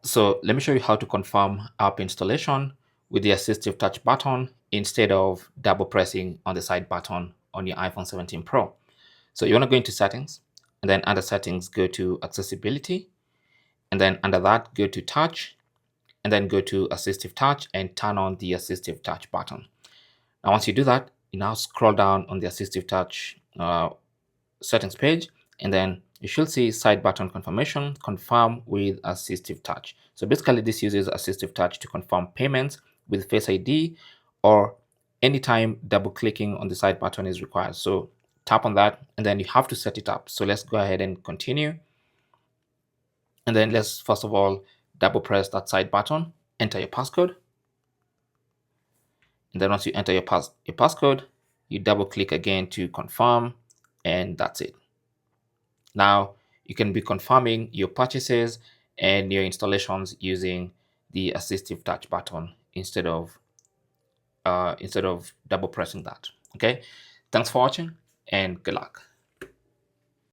So let me show you how to confirm app installation with the Assistive Touch button instead of double pressing on the side button on your iPhone 17 Pro. So you want to go into settings, and then under settings, go to accessibility, and then under that, go to touch, and then go to Assistive Touch and turn on the Assistive Touch button. Now, once you do that, you now scroll down on the Assistive Touch settings page, and then you should see side button confirmation, confirm with Assistive Touch. So basically this uses Assistive Touch to confirm payments with Face ID or anytime double clicking on the side button is required. So tap on that and then you have to set it up. So let's go ahead and continue. And then let's first of all double press that side button, enter your passcode. And then once you enter your passcode, you double click again to confirm, and that's it. Now you can be confirming your purchases and your installations using the Assistive Touch button instead of double pressing that. Okay, thanks for watching and good luck.